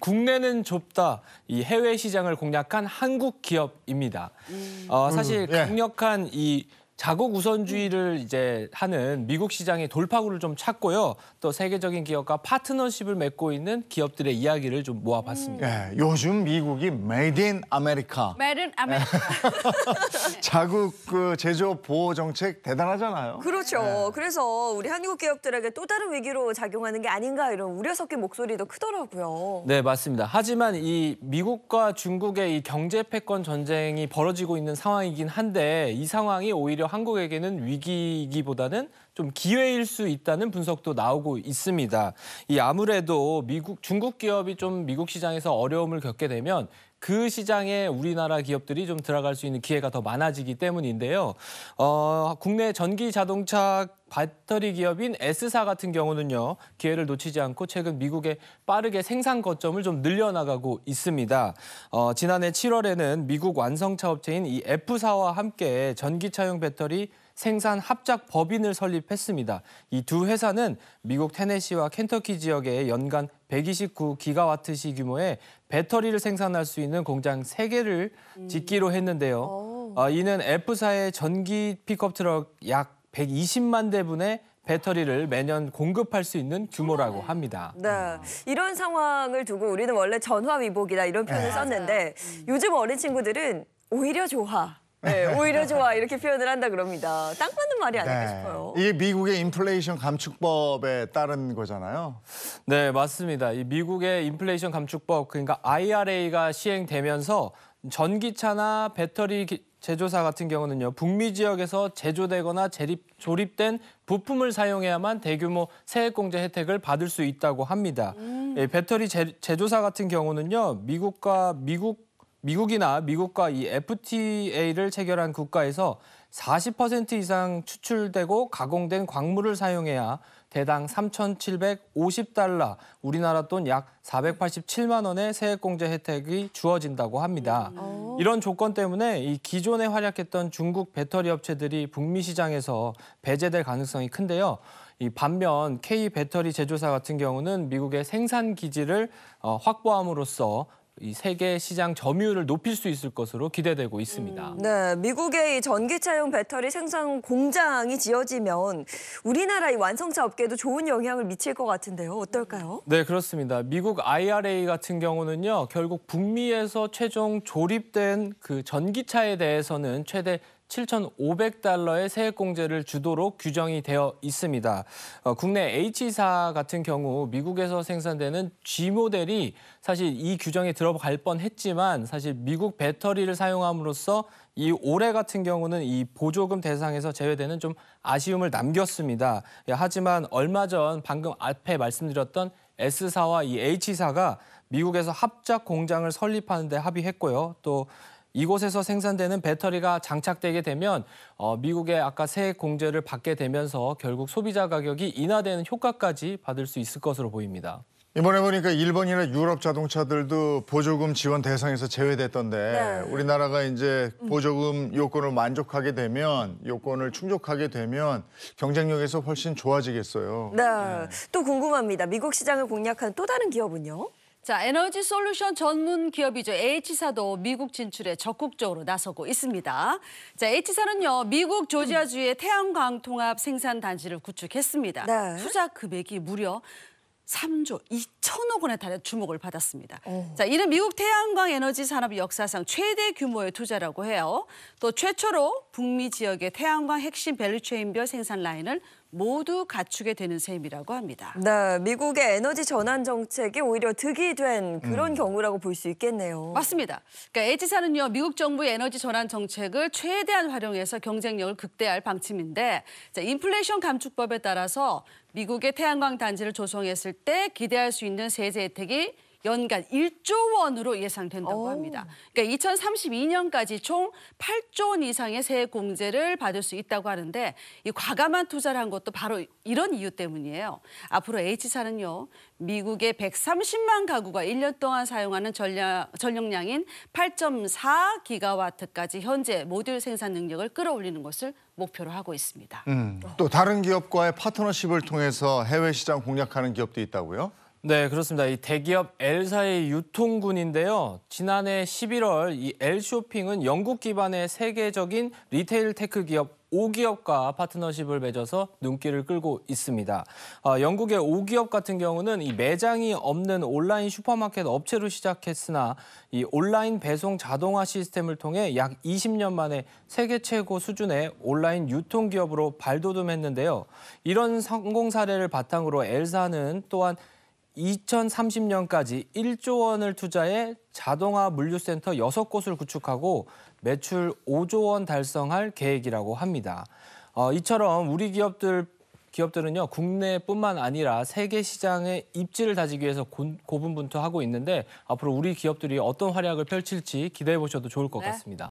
국내는 좁다, 이 해외 시장을 공략한 한국 기업입니다. 사실 강력한 이 자국 우선주의를 이제 하는 미국 시장의 돌파구를 좀 찾고요. 또 세계적인 기업과 파트너십을 맺고 있는 기업들의 이야기를 좀 모아봤습니다. 요즘 미국이 메이드 인 아메리카. 메이드 인 아메리카. 자국 제조업 보호 정책 대단하잖아요. 그렇죠. 그래서 우리 한국 기업들에게 또 다른 위기로 작용하는 게 아닌가 이런 우려 섞인 목소리도 크더라고요. 네, 맞습니다. 하지만 이 미국과 중국의 이 경제 패권 전쟁이 벌어지고 있는 상황이긴 한데 이 상황이 오히려 한국에게는 위기이기보다는 좀 기회일 수 있다는 분석도 나오고 있습니다. 이 아무래도 중국 기업이 좀 미국 시장에서 어려움을 겪게 되면 그 시장에 우리나라 기업들이 좀 들어갈 수 있는 기회가 더 많아지기 때문인데요. 국내 전기 자동차 배터리 기업인 S사 같은 경우는요. 기회를 놓치지 않고 최근 미국에 빠르게 생산 거점을 좀 늘려나가고 있습니다. 지난해 7월에는 미국 완성차 업체인 이 F사와 함께 전기차용 배터리 생산 합작 법인을 설립했습니다. 이 두 회사는 미국 테네시와 켄터키 지역에 연간 129기가와트시 규모의 배터리를 생산할 수 있는 공장 3개를 짓기로 했는데요. 이는 F사의 전기 픽업 트럭 약 120만 대분의 배터리를 매년 공급할 수 있는 규모라고 합니다. 네, 이런 상황을 두고 우리는 원래 전화위복이다 이런 표현을 썼는데 요즘 어린 친구들은 오히려 좋아. 네, 오히려 좋아 이렇게 표현을 한다 그럽니다. 딱 맞는 말이 아닐까 싶어요. 이게 미국의 인플레이션 감축법에 따른 거잖아요. 네, 맞습니다. 이 미국의 인플레이션 감축법, 그러니까 IRA가 시행되면서 전기차나 배터리 제조사 같은 경우는요, 북미 지역에서 제조되거나 조립된 부품을 사용해야만 대규모 세액공제 혜택을 받을 수 있다고 합니다. 배터리 제조사 같은 경우는요, 미국이나 미국과 이 FTA를 체결한 국가에서 40% 이상 추출되고 가공된 광물을 사용해야 대당 3,750달러, 우리나라 돈 약 487만 원의 세액공제 혜택이 주어진다고 합니다. 이런 조건 때문에 이 기존에 활약했던 중국 배터리 업체들이 북미 시장에서 배제될 가능성이 큰데요. 이 반면 K 배터리 제조사 같은 경우는 미국의 생산 기지를 확보함으로써 이 세계 시장 점유율을 높일 수 있을 것으로 기대되고 있습니다. 네, 미국의 이 전기차용 배터리 생산 공장이 지어지면 우리나라 이 완성차 업계에도 좋은 영향을 미칠 것 같은데요. 어떨까요? 네, 그렇습니다. 미국 IRA 같은 경우는요, 결국 북미에서 최종 조립된 그 전기차에 대해서는 최대 7,500달러의 세액공제를 주도록 규정이 되어 있습니다. 국내 H사 같은 경우 미국에서 생산되는 G모델이 사실 이 규정에 들어갈 뻔했지만 사실 미국 배터리를 사용함으로써 이 올해 같은 경우는 이 보조금 대상에서 제외되는 좀 아쉬움을 남겼습니다. 하지만 얼마 전 방금 앞에 말씀드렸던 S사와 이 H사가 미국에서 합작 공장을 설립하는 데 합의했고요. 또 이곳에서 생산되는 배터리가 장착되게 되면 미국의 아까 세액 공제를 받게 되면서 결국 소비자 가격이 인하되는 효과까지 받을 수 있을 것으로 보입니다. 이번에 보니까 일본이나 유럽 자동차들도 보조금 지원 대상에서 제외됐던데 우리나라가 이제 보조금 요건을 만족하게 되면, 요건을 충족하게 되면 경쟁력에서 훨씬 좋아지겠어요. 네, 또 궁금합니다. 미국 시장을 공략한 또 다른 기업은요? 자, 에너지 솔루션 전문 기업이죠. H사도 미국 진출에 적극적으로 나서고 있습니다. 자, H사는요, 미국 조지아주의 태양광 통합 생산 단지를 구축했습니다. 투자 금액이 무려 3조 2천억 원에 달해 주목을 받았습니다. 자, 이는 미국 태양광 에너지 산업 역사상 최대 규모의 투자라고 해요. 또 최초로 북미 지역의 태양광 핵심 밸류체인별 생산 라인을 모두 갖추게 되는 셈이라고 합니다. 네, 미국의 에너지 전환 정책이 오히려 득이 된 그런 경우라고 볼 수 있겠네요. 맞습니다. 그러니까 H사는요, 미국 정부의 에너지 전환 정책을 최대한 활용해서 경쟁력을 극대화할 방침인데, 자, 인플레이션 감축법에 따라서 미국의 태양광 단지를 조성했을 때 기대할 수 있는 세제 혜택이 연간 1조 원으로 예상된다고 합니다. 그러니까 2032년까지 총 8조 원 이상의 세액 공제를 받을 수 있다고 하는데, 이 과감한 투자를 한 것도 바로 이런 이유 때문이에요. 앞으로 H사는요, 미국의 130만 가구가 1년 동안 사용하는 전력량인 8.4기가와트까지 현재 모듈 생산 능력을 끌어올리는 것을 목표로 하고 있습니다. 또 다른 기업과의 파트너십을 통해서 해외 시장 공략하는 기업도 있다고요? 네, 그렇습니다. 이 대기업 L사의 유통군인데요. 지난해 11월 이 L쇼핑은 영국 기반의 세계적인 리테일 테크 기업 5기업과 파트너십을 맺어서 눈길을 끌고 있습니다. 영국의 5기업 같은 경우는 이 매장이 없는 온라인 슈퍼마켓 업체로 시작했으나 이 온라인 배송 자동화 시스템을 통해 약 20년 만에 세계 최고 수준의 온라인 유통 기업으로 발돋움했는데요. 이런 성공 사례를 바탕으로 L사는 또한 2030년까지 1조 원을 투자해 자동화 물류센터 6곳을 구축하고 매출 5조 원 달성할 계획이라고 합니다. 이처럼 우리 기업들은요, 국내뿐만 아니라 세계 시장의 입지를 다지기 위해서 고분분투하고 있는데 앞으로 우리 기업들이 어떤 활약을 펼칠지 기대해 보셔도 좋을 것 같습니다.